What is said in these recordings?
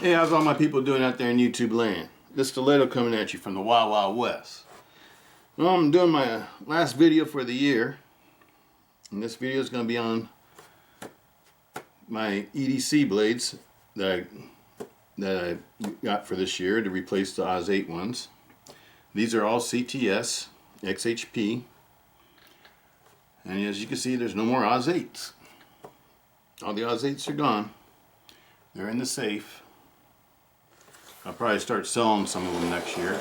Hey, how's all my people doing out there in YouTube land? This Stiletto coming at you from the Wild Wild West. Well, I'm doing my last video for the year, and this video is going to be on my EDC blades that I got for this year to replace the Oz 8 ones. These are all CTS-XHP, and as you can see, there's no more Oz 8s. All the Oz 8s are gone. They're in the safe. I'll probably start selling some of them next year.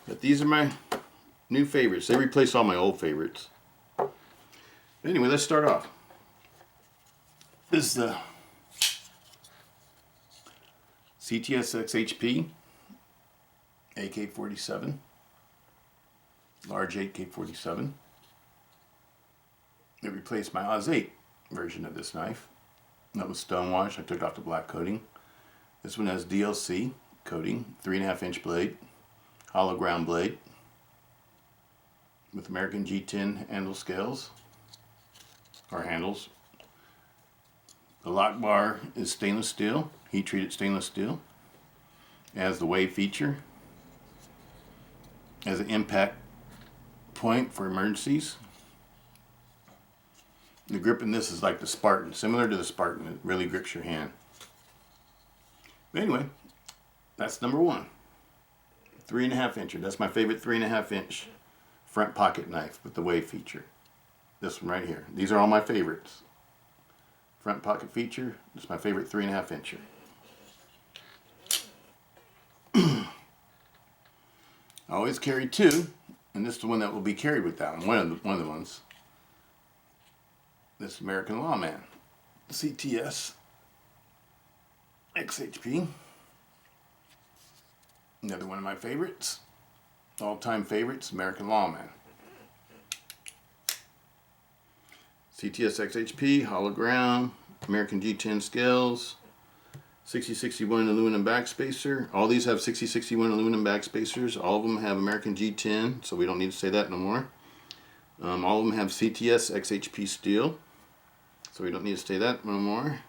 But these are my new favorites. They replace all my old favorites. But anyway, let's start off. This is the CTS-XHP AK47. Large AK47. It replaced my Oz 8 version of this knife. That was stonewash. I took off the black coating. This one has DLC coating, 3.5 inch blade, hollow ground blade with American G10 handle scales or handles. The lock bar is stainless steel, heat treated stainless steel. It has the wave feature, has an impact point for emergencies. The grip in this is like the Spartan, similar to the Spartan. It really grips your hand. But anyway, that's number one. 3.5 incher. That's my favorite 3.5 inch front pocket knife with the wave feature. This one right here. These are all my favorites. Front pocket feature. This is my favorite 3.5 incher. I always carry two, and this is the one that will be carried with that one. One of the ones. This American Lawman, CTS XHP. Another one of my favorites, all-time favorites, American Lawman. CTS XHP, hollow ground, American G10 scales, 6061 aluminum backspacer. All these have 6061 aluminum backspacers. All of them have American G10, so we don't need to say that no more. All of them have CTS XHP steel. So we don't need to say that no more.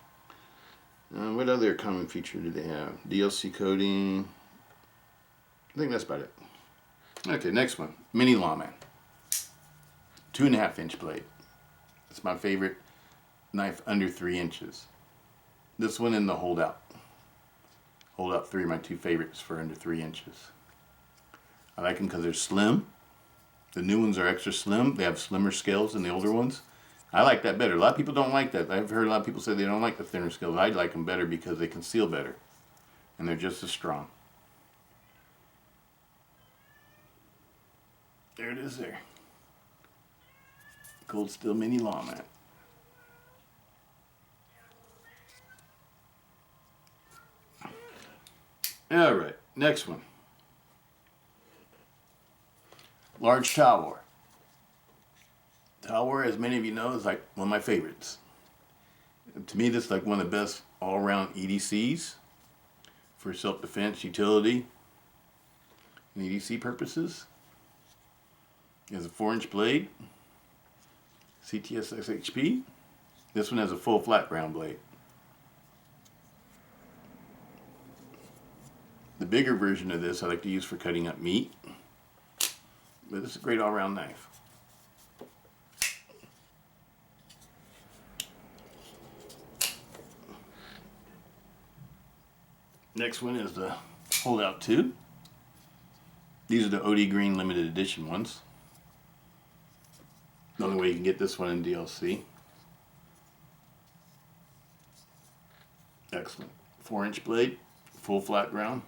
What other common feature do they have? DLC coating. I think that's about it. Okay, next one. Mini Lawman. 2.5 inch blade. It's my favorite knife under 3 inches. This one and the Holdout. Holdout 3 are my two favorites for under 3 inches. I like them because they're slim. The new ones are extra slim. They have slimmer scales than the older ones. I like that better. A lot of people don't like that. I've heard a lot of people say they don't like the thinner scales. I like them better because they conceal better. And they're just as strong. There it is there. Cold Steel Mini Lawman. Alright, next one. Large Tower. Tower, as many of you know, is like one of my favorites. To me, this is like one of the best all-around EDCs for self-defense, utility, and EDC purposes. It has a 4-inch blade, CTS XHP. This one has a full flat ground blade. The bigger version of this I like to use for cutting up meat, but it's a great all-around knife. Next one is the Holdout 2. These are the OD Green limited edition ones. The only way you can get this one in DLC. Excellent. 4-inch blade, full flat ground.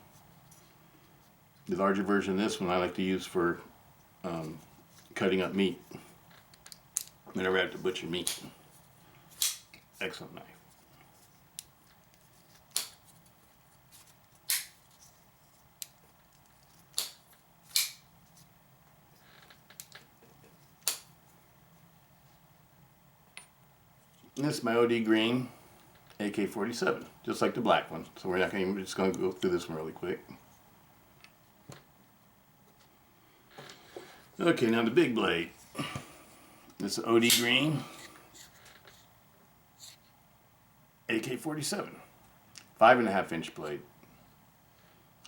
The larger version of this one I like to use for cutting up meat whenever I have to butcher meat. Excellent knife. And this is my OD Green AK47, just like the black one. So we're just going to go through this one really quick. Okay, now the big blade. This is OD Green AK47, 5.5-inch blade,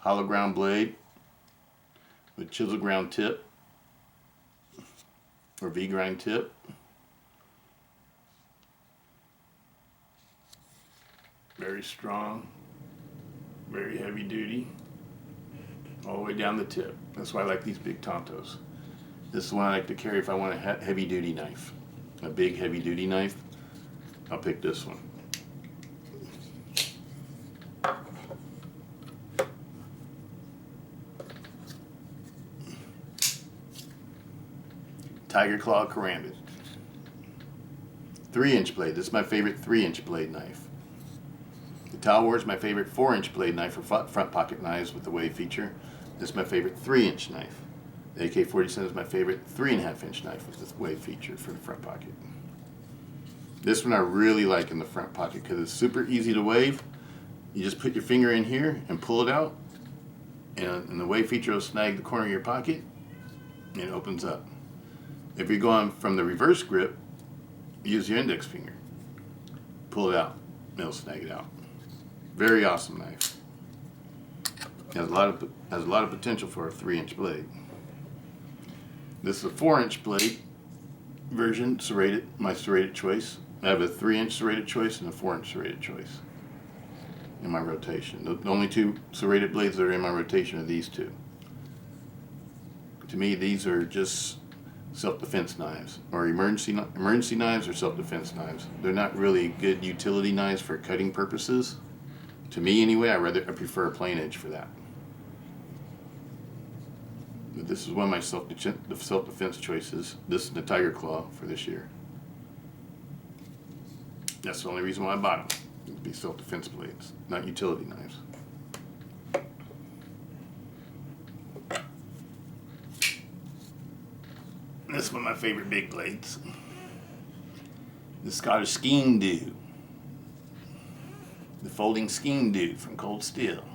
hollow ground blade with chisel ground tip or V-grind tip. Very strong, very heavy duty, all the way down the tip. That's why I like these big Tontos. This is one I like to carry if I want a heavy duty knife. A big heavy duty knife, I'll pick this one. Tiger Claw Karambit. 3-inch blade. This is my favorite 3-inch blade knife. The Talwar is my favorite 4-inch blade knife for front pocket knives with the wave feature. This is my favorite 3-inch knife. The AK47 is my favorite 3.5-inch knife with the wave feature for the front pocket. This one I really like in the front pocket because it's super easy to wave. You just put your finger in here and pull it out, and the wave feature will snag the corner of your pocket and it opens up. If you're going from the reverse grip, use your index finger. Pull it out, it'll snag it out. Very awesome knife. Has a lot of potential for a 3-inch blade. This is a 4-inch blade version, serrated, my serrated choice. I have a 3-inch serrated choice and a 4-inch serrated choice in my rotation. The only two serrated blades that are in my rotation are these two. To me, these are just self-defense knives, or emergency knives or self-defense knives. They're not really good utility knives for cutting purposes. To me, anyway, I prefer a plain edge for that. But this is one of my self-defense choices. This is the Tiger Claw for this year. That's the only reason why I bought them. It'd be self-defense blades, not utility knives. This is one of my favorite big blades. The Scottish Skeen Do. The folding Skeen Do from Cold Steel.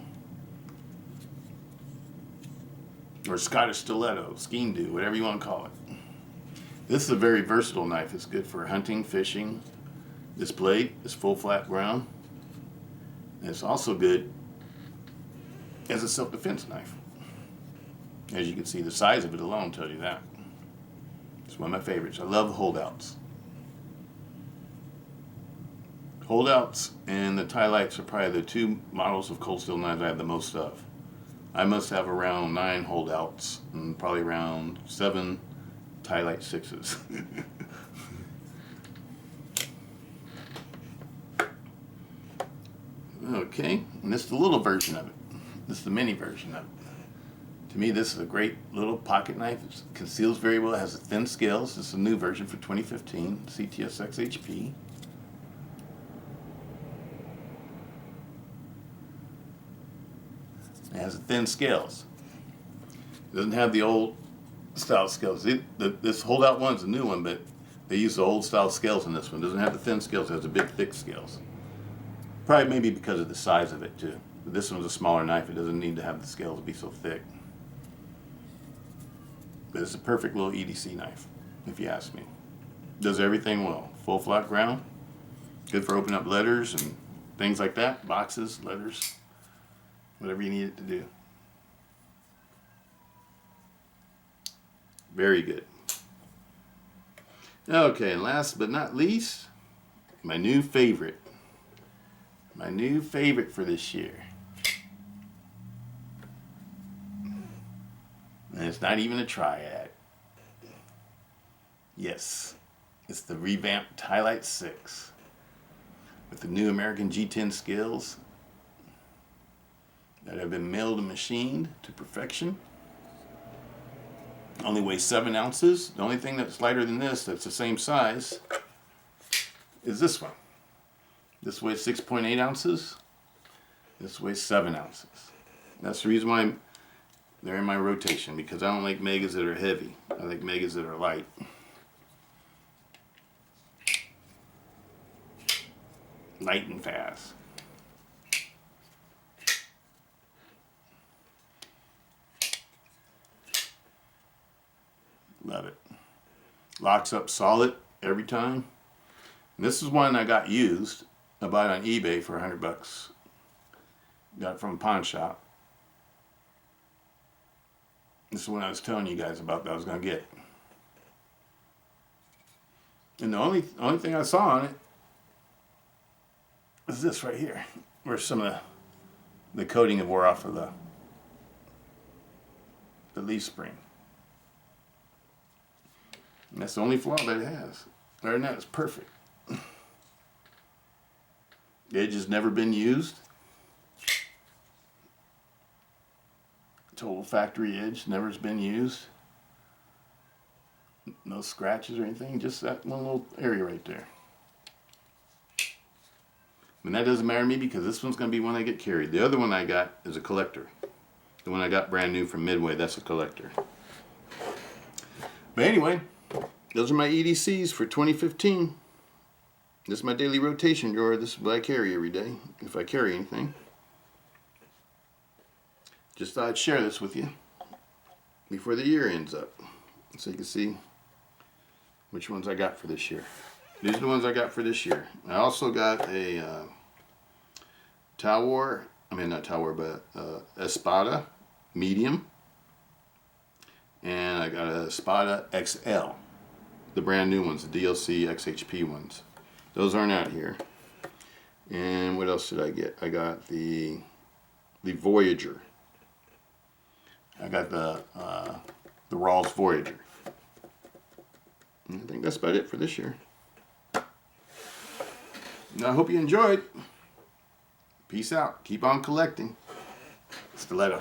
Or Scottish Stiletto, Skeen Do, whatever you want to call it. This is a very versatile knife. It's good for hunting, fishing. This blade is full flat ground. And it's also good as a self-defense knife. As you can see, the size of it alone tells you that. It's one of my favorites. I love holdouts. Holdouts and the Ti-Lites are probably the two models of cold steel knives I have the most of. I must have around 9 holdouts and probably around 7 Ti-Lite 6s. Okay, and this is the little version of it. This is the mini version of it. To me, this is a great little pocket knife. It conceals very well. It has thin scales. This is a new version for 2015, CTS-XHP. It has thin scales. It doesn't have the old style scales. This holdout one's a new one, but they use the old style scales in this one. It doesn't have the thin scales. It has the big, thick scales. Probably maybe because of the size of it, too. But this one's a smaller knife. It doesn't need to have the scales be so thick. But it's a perfect little EDC knife, if you ask me. Does everything well. Full flat ground. Good for opening up letters and things like that. Boxes, letters, whatever you need it to do. Very good. Okay, and last but not least, my new favorite. My new favorite for this year. And it's not even a triad. Yes, it's the revamped Ti-Lite 6 with the new American G10 scales that have been milled and machined to perfection. Only weighs 7 ounces. The only thing that's lighter than this, that's the same size, is this one. This weighs 6.8 ounces. This weighs 7 ounces. That's the reason why they're in my rotation, because I don't like megas that are heavy. I like megas that are light. Light and fast. Love it. Locks up solid every time. And this is one I got used. I bought it on eBay for $100. Got it from a pawn shop. This is what I was telling you guys about that I was going to get. And the only thing I saw on it is this right here, where some of the coating had wore off of the leaf spring. And that's the only flaw that it has. Other than that, it's perfect. The edge has never been used. Total factory edge, never has been used. No scratches or anything, just that one little area right there. And that doesn't matter to me because this one's going to be one I get carried. The other one I got is a collector. The one I got brand new from Midway, that's a collector. But anyway, those are my EDCs for 2015. This is my daily rotation drawer. This is what I carry every day, if I carry anything. Just thought I'd share this with you before the year ends up, so you can see which ones I got for this year. These are the ones I got for this year. I also got a Espada medium, and I got a Espada XL, the brand new ones, the DLC XHP ones. Those aren't out here. And what else did I get? I got the Voyager. I got the Rawls Voyager. And I think that's about it for this year. And I hope you enjoyed. Peace out. Keep on collecting. Stiletto.